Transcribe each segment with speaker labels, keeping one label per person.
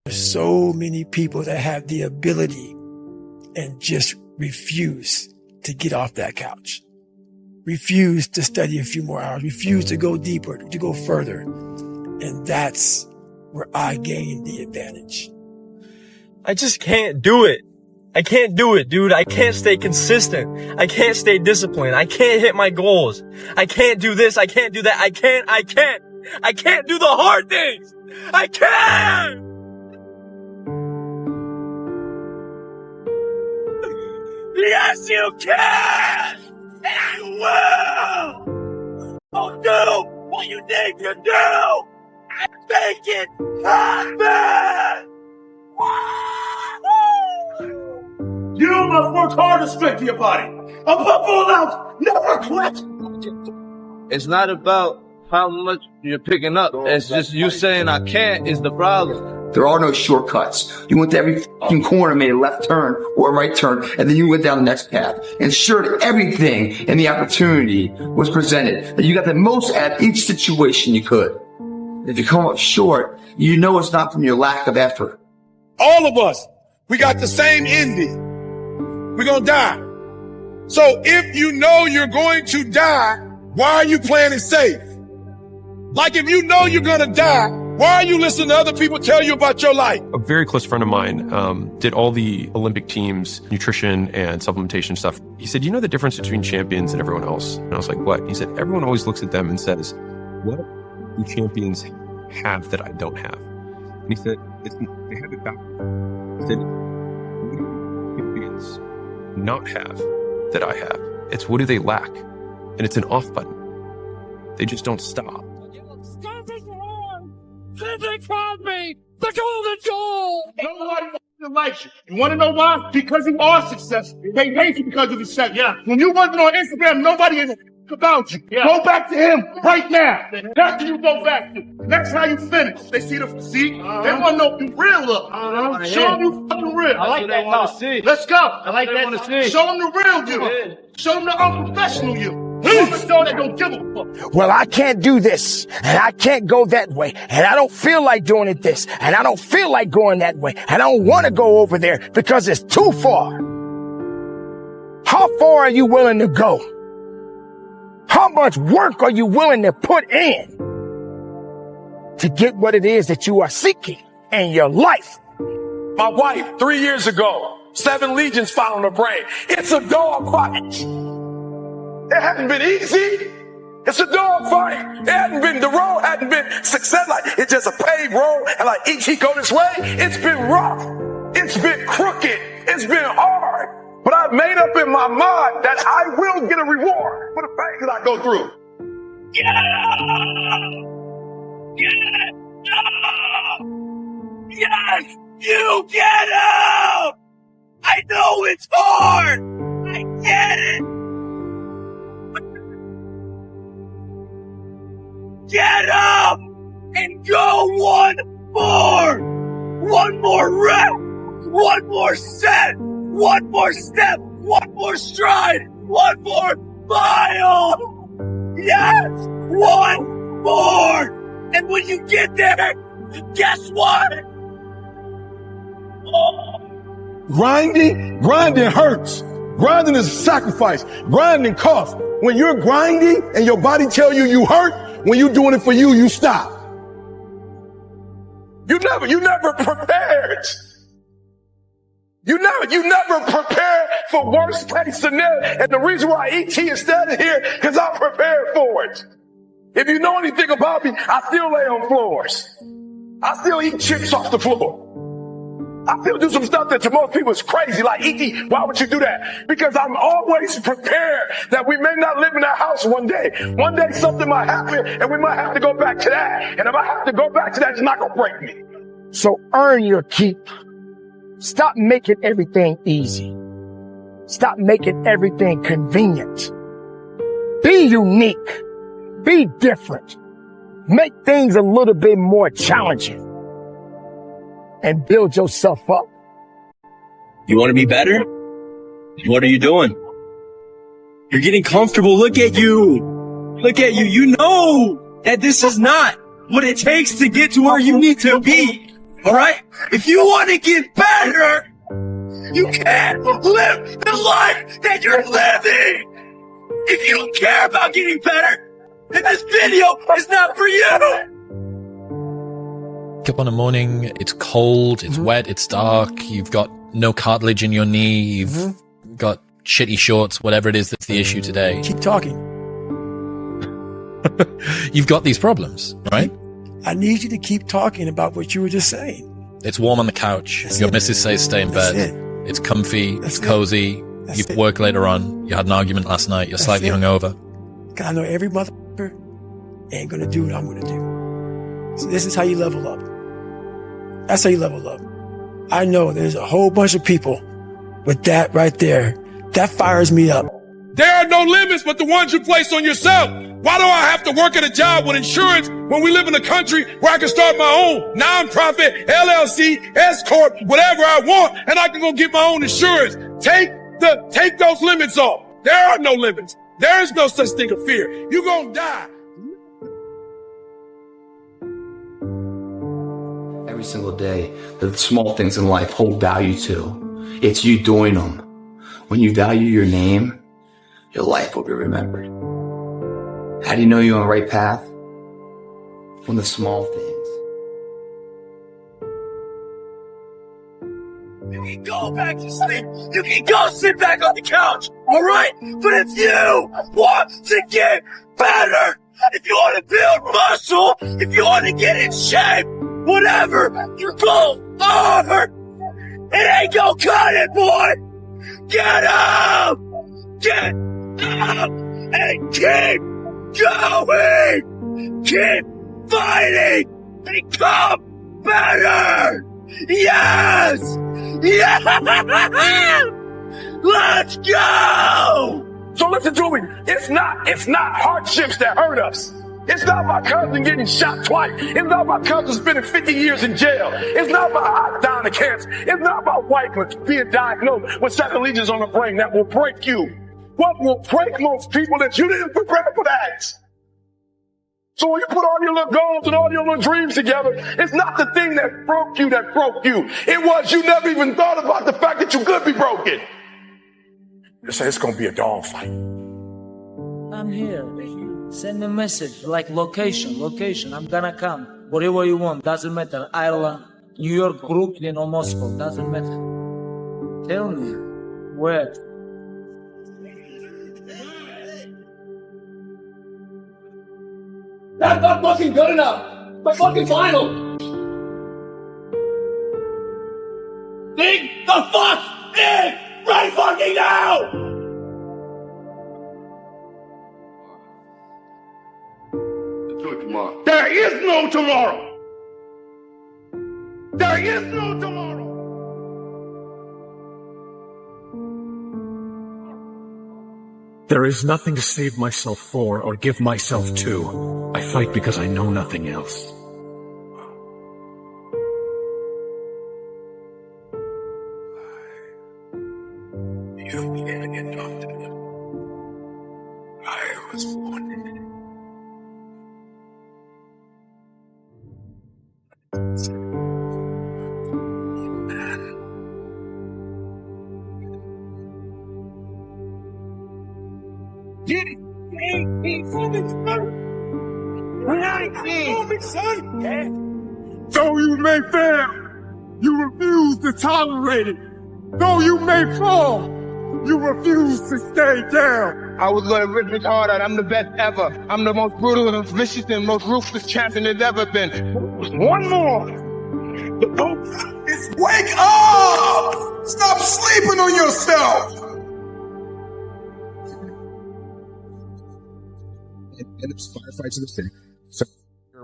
Speaker 1: So many people that have the ability and just refuse to get off that couch, refuse to study a few more hours, refuse to go deeper, to go further. And that's where I gain the advantage.
Speaker 2: I just can't do it. I can't do it, dude. I can't stay consistent. I can't stay disciplined. I can't hit my goals. I can't do this. I can't do that. I can't do the hard things. I can't. Yes, you can. And I will. I'll do what you need to do and make it happen.
Speaker 3: You must work hard to strengthen your body. Above all else, never quit.
Speaker 4: It's not about how much you're picking up. It's just you saying I can't is the problem.
Speaker 5: There are no shortcuts. You went to every fucking corner, made a left turn or a right turn, and then you went down the next path. Ensured everything in the opportunity was presented, that you got the most out of each situation you could. If you come up short, you know it's not from your lack of effort.
Speaker 3: All of us, we got the same ending. We're going to die. So if you know you're going to die, why are you playing it safe? Like if you know you're going to die, why are you listening to other people tell you about your life?
Speaker 6: A very close friend of mine did all the Olympic teams, nutrition and supplementation stuff. He said, you know the difference between champions and everyone else? And I was like, what? He said, everyone always looks at them and says, what do champions have that I don't have? And he said, they have it backwards. He said, what do champions not have that I have? It's what do they lack? And it's an off button. They just don't stop.
Speaker 3: They called me the golden goal. Nobody likes you. You want to know why? Because you are successful. They hate you because of the success. Yeah. When you wasn't on Instagram, nobody is about you. Yeah. Go back to him right now. That's who you go back to. That's how you finish. They see the physique. They want to know if you real look. Show them you fucking real.
Speaker 4: I like that. Want to see.
Speaker 3: Let's go.
Speaker 4: I like that. Want to see.
Speaker 3: Show them the real you.
Speaker 4: Yeah.
Speaker 3: Show them the unprofessional you. Show that don't give a fuck.
Speaker 7: Well, I can't do this, and I can't go that way, and I don't feel like doing it this, and I don't feel like going that way, and I don't want to go over there because it's too far. How far are you willing to go? How much work are you willing to put in to get what it is that you are seeking in your life?
Speaker 3: My wife, 3 years ago, 7 legions found on her brain. It's a dog fight. It hadn't been easy. It's a dog fight. The road hadn't been success. Like, it's just a paved road. And like, each go this way. It's been rough. It's been crooked. It's been hard. But I've made up in my mind that I will get a reward for the pain that I go through. Get up! Get up! Yes! You get up! I know it's hard! I get it! Get up and go one more rep, one more set, one more step, one more stride, one more mile. Yes, one more. And when you get there, guess what? Grinding hurts. Grinding is a sacrifice. Grinding costs. When you're grinding and your body tell you hurt, when you're doing it for you, you stop. You never prepared. You never prepared for worst case scenario. And the reason why ET is standing here, because I'm prepared for it. If you know anything about me, I still lay on floors. I still eat chips off the floor. I still do some stuff that to most people is crazy. Like, ET, why would you do that? Because I'm always prepared that we may not live in that house one day. One day something might happen and we might have to go back to that. And if I have to go back to that, it's not going to break me.
Speaker 7: So earn your keep. Stop making everything easy. Stop making everything convenient. Be unique. Be different. Make things a little bit more challenging. And build yourself up.
Speaker 2: You want to be better? What are you doing? You're getting comfortable. Look at you. Look at you. You know that this is not what it takes to get to where you need to be.
Speaker 1: All right? If you want to get better, you can't live the life that you're living. If you don't care about getting better, then this video is not for you.
Speaker 8: Wake up on a morning, it's cold, it's wet, it's dark, you've got no cartilage in your knee, you've got shitty shorts, whatever it is that's the issue today.
Speaker 1: Keep talking.
Speaker 8: You've got these problems, right?
Speaker 1: I need you to keep talking about what you were just saying.
Speaker 8: It's warm on the couch.
Speaker 1: That's
Speaker 8: Your
Speaker 1: it.
Speaker 8: missus says stay in bed.
Speaker 1: That's it.
Speaker 8: It's comfy.
Speaker 1: That's
Speaker 8: it's cozy.
Speaker 1: That's
Speaker 8: You
Speaker 1: it.
Speaker 8: work later on. You had an argument last night. You're slightly
Speaker 1: it.
Speaker 8: hungover.
Speaker 1: 'Cause I know every motherfucker ain't gonna do what I'm gonna do. So this is how you level up. That's how you level up. I know there's a whole bunch of people with that right there. That fires me up.
Speaker 3: There are no limits but the ones you place on yourself. Why do I have to work at a job with insurance when we live in a country where I can start my own nonprofit, LLC, S-Corp, whatever I want, and I can go get my own insurance? Take those limits off. There are no limits. There is no such thing as fear. You're gonna die.
Speaker 5: Every single day, the small things in life hold value to. It's you doing them. When you value your name, your life will be remembered. How do you know you're on the right path? From the small things.
Speaker 1: You can go back to sleep. You can go sit back on the couch. All right? But if you want to get better, if you want to build muscle, if you want to get in shape, whatever your goals are, it ain't gonna cut it, boy. Get up! Get up! And keep going! Keep fighting! Become better! Yes! Yes! Let's go!
Speaker 3: So listen to me. It's not hardships that hurt us. It's not my cousin getting shot twice. It's not my cousin spending 50 years in jail. It's not my aunt dying of cancer. It's not my wife being diagnosed with 7 lesions on the brain that will break you. What will break most people that you didn't prepare for that? So when you put all your little goals and all your little dreams together, it's not the thing that broke you. It was you never even thought about the fact that you could be broken. You say it's going to be a dog fight.
Speaker 9: I'm here. Send a message like location. I'm gonna come. Whatever you want, doesn't matter. Ireland, New York, Brooklyn, or Moscow, doesn't matter. Tell me where.
Speaker 10: That's not fucking good enough. My fucking final. Think the fuck in right fucking now.
Speaker 3: There is no tomorrow. There is no tomorrow.
Speaker 11: There is nothing to save myself for or give myself to. I fight because I know nothing else.
Speaker 3: You can't get doctor. I was wounded.
Speaker 11: Though you may fail, you refuse to tolerate it. Though you may fall, you refuse to stay down.
Speaker 12: I was going to rip it harder. I'm the best ever. I'm the most brutal and vicious and most ruthless champion there's ever been.
Speaker 3: One more. It's wake up! Stop sleeping on yourself!
Speaker 13: And it's firefights in the city. So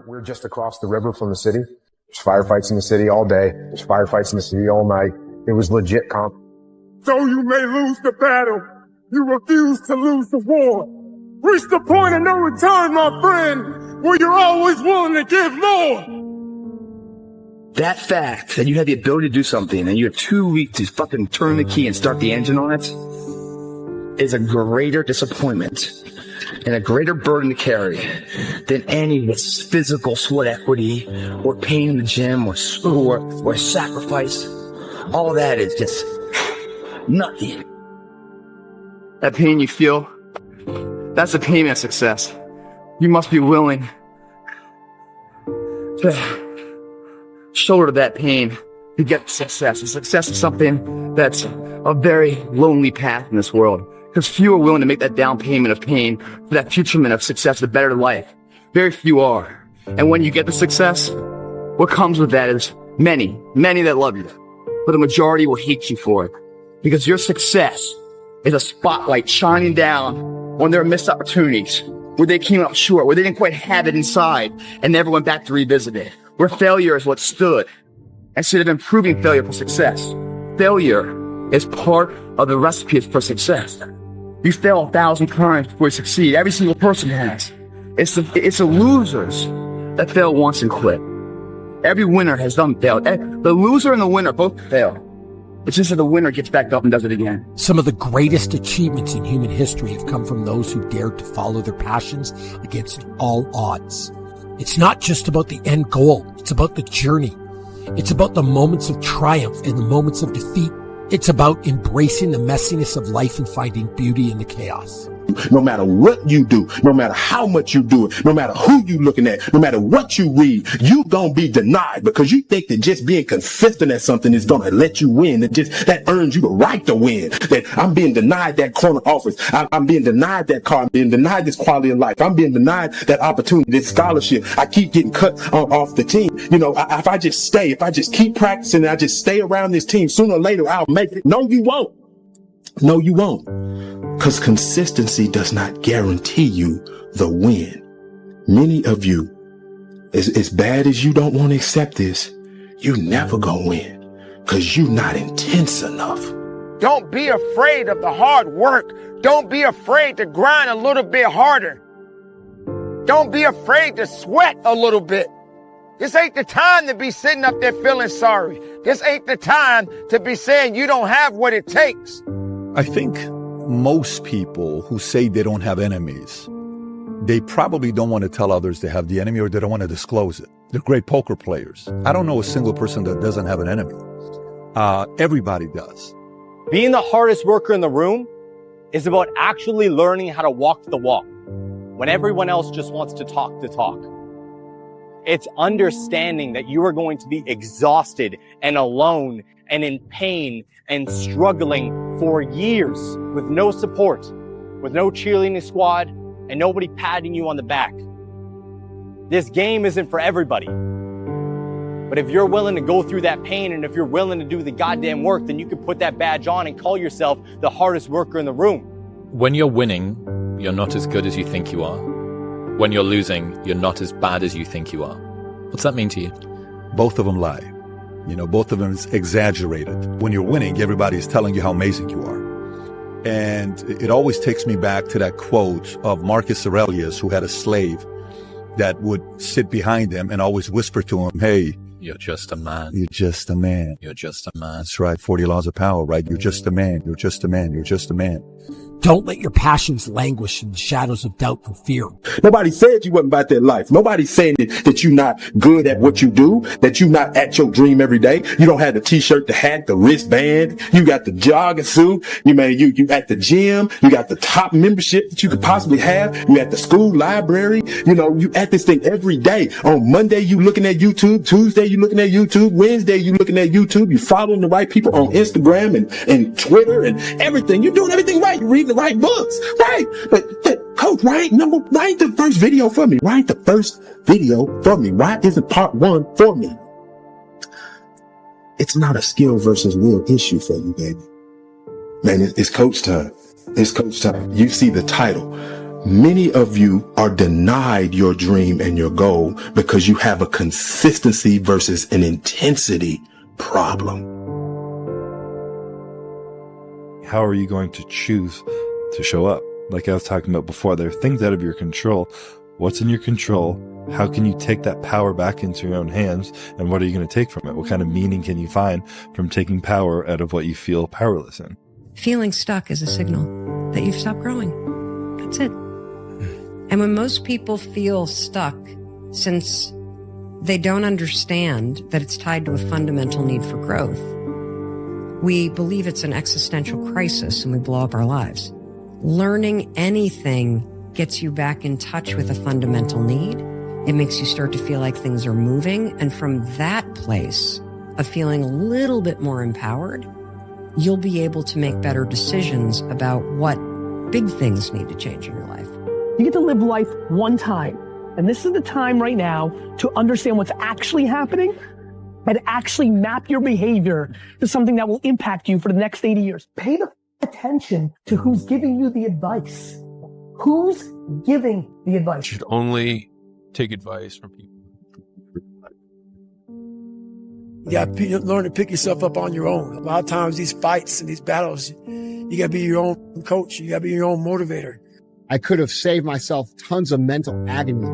Speaker 13: we're just across the river from the city. There's firefights in the city all day. There's firefights in the city all night. It was legit comp.
Speaker 11: Though you may lose the battle, you refuse to lose the war. Reach the point of no return, my friend, where you're always willing to give more.
Speaker 5: That fact that you have the ability to do something and you're too weak to fucking turn the key and start the engine on it is a greater disappointment and a greater burden to carry than any physical sweat equity or pain in the gym or sacrifice. All that is just nothing. That pain you feel, that's the pain of success. You must be willing to shoulder that pain to get success. And success is something that's a very lonely path in this world, because few are willing to make that down payment of pain for that futurement of success, a better life. Very few are. And when you get the success, what comes with that is many that love you, but the majority will hate you for it, because your success is a spotlight shining down on their missed opportunities, where they came up short, where they didn't quite have it inside and never went back to revisit it, where failure is what stood instead of improving failure for success. Failure is part of the recipe for success. You fail 1,000 times before you succeed. Every single person has. It's the losers that fail once and quit. Every winner has failed. The loser and the winner both fail. It's just that the winner gets back up and does it again.
Speaker 14: Some of the greatest achievements in human history have come from those who dared to follow their passions against all odds. It's not just about the end goal. It's about the journey. It's about the moments of triumph and the moments of defeat. It's about embracing the messiness of life and finding beauty in the chaos.
Speaker 15: No matter what you do, no matter how much you do it, no matter who you looking at, no matter what you read, you gonna be denied because you think that just being consistent at something is gonna let you win. That earns you the right to win. That I'm being denied that corner office. I'm being denied that car. I'm being denied this quality of life. I'm being denied that opportunity, this scholarship. I keep getting cut off the team. You know, if I just keep practicing and I just stay around this team, sooner or later I'll make it. No, you won't. No, you won't. Because consistency does not guarantee you the win. Many of you, as bad as you don't want to accept this, you never gonna win because you're not intense enough.
Speaker 7: Don't be afraid of the hard work. Don't be afraid to grind a little bit harder. Don't be afraid to sweat a little bit. This ain't the time to be sitting up there feeling sorry. This ain't the time to be saying you don't have what it takes.
Speaker 16: I think most people who say they don't have enemies, they probably don't want to tell others they have the enemy, or they don't want to disclose it. They're great poker players. I don't know a single person that doesn't have an enemy. Everybody does.
Speaker 17: Being the hardest worker in the room is about actually learning how to walk the walk when everyone else just wants to talk the talk. It's understanding that you are going to be exhausted and alone and in pain and struggling for years with no support, with no cheerleading squad, and nobody patting you on the back. This game isn't for everybody. But if you're willing to go through that pain, and if you're willing to do the goddamn work, then you can put that badge on and call yourself the hardest worker in the room.
Speaker 8: When you're winning, you're not as good as you think you are. When you're losing, you're not as bad as you think you are. What's that mean to you?
Speaker 16: Both of them lie. You know, both of them is exaggerated. When you're winning, everybody's telling you how amazing you are. And it always takes me back to that quote of Marcus Aurelius, who had a slave that would sit behind him and always whisper to him, hey,
Speaker 8: you're just a man.
Speaker 16: You're just a man.
Speaker 8: You're just a man.
Speaker 16: That's right. 40 laws of power, right? You're just a man. You're just a man. You're just a man.
Speaker 14: Don't let your passions languish in the shadows of doubt and fear.
Speaker 15: Nobody said you wasn't about that life. Nobody's saying that you're not good at what you do, that you're not at your dream every day. You don't have the t-shirt, the hat, the wristband. You got the jogging suit. You at the gym. You got the top membership that you could possibly have. You at the school library. You know, you at this thing every day. On Monday, you looking at YouTube. Tuesday, you looking at YouTube. Wednesday, you looking at YouTube. You following the right people on Instagram and Twitter and everything. You're doing everything right. You're reading the right books, right? But coach, write the first video for me. Write the first video for me. Why isn't part 1 for me? It's not a skill versus will issue for you, baby. Man, it's coach time. It's coach time. You see the title. Many of you are denied your dream and your goal because you have a consistency versus an intensity problem.
Speaker 18: How are you going to choose to show up? Like I was talking about before, there are things out of your control. What's in your control? How can you take that power back into your own hands? And what are you going to take from it? What kind of meaning can you find from taking power out of what you feel powerless in?
Speaker 19: Feeling stuck is a signal that you've stopped growing. That's it. And when most people feel stuck, since they don't understand that it's tied to a fundamental need for growth, we believe it's an existential crisis and we blow up our lives. Learning anything gets you back in touch with a fundamental need. It makes you start to feel like things are moving. And from that place of feeling a little bit more empowered, you'll be able to make better decisions about what big things need to change in your life.
Speaker 20: You get to live life one time. And this is the time right now to understand what's actually happening and actually map your behavior to something that will impact you for the next 80 years. Pay the attention to who's giving you the advice. Who's giving the advice?
Speaker 6: You should only take advice from people.
Speaker 1: You got to learn to pick yourself up on your own. A lot of times these fights and these battles, you got to be your own coach. You got to be your own motivator.
Speaker 21: I could have saved myself tons of mental agony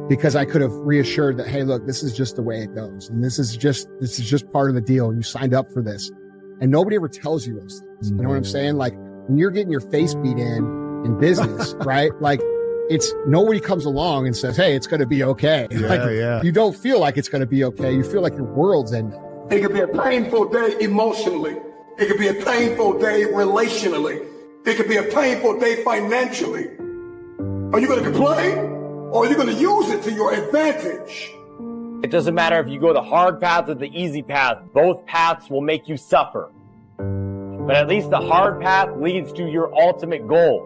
Speaker 21: because I could have reassured that, hey, look, this is just the way it goes. And this is just part of the deal. And you signed up for this. And nobody ever tells you those things. You know what I'm saying? Like when you're getting your face beat in business, right? Like nobody comes along and says, hey, it's going to be okay. You don't feel like it's going to be okay. You feel like your world's ending.
Speaker 3: It could be a painful day emotionally. It could be a painful day relationally. It could be a painful day financially. Are you going to complain or are you going to use it to your advantage?
Speaker 17: It doesn't matter if you go the hard path or the easy path. Both paths will make you suffer. But at least the hard path leads to your ultimate goal.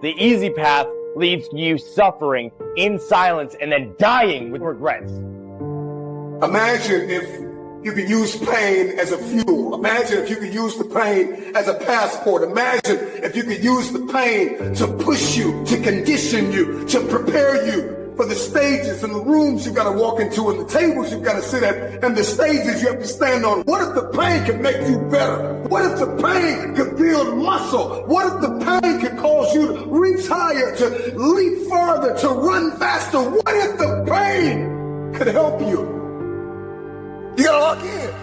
Speaker 17: The easy path leads to you suffering in silence and then dying with regrets.
Speaker 3: Imagine if you could use pain as a fuel. Imagine if you could use the pain as a passport. Imagine if you could use the pain to push you, to condition you, to prepare you for the stages and the rooms you got to walk into and the tables you got to sit at and the stages you have to stand on. What if the pain could make you better? What if the pain could build muscle? What if the pain could cause you to reach higher, to leap farther, to run faster? What if the pain could help you? You gotta lock in.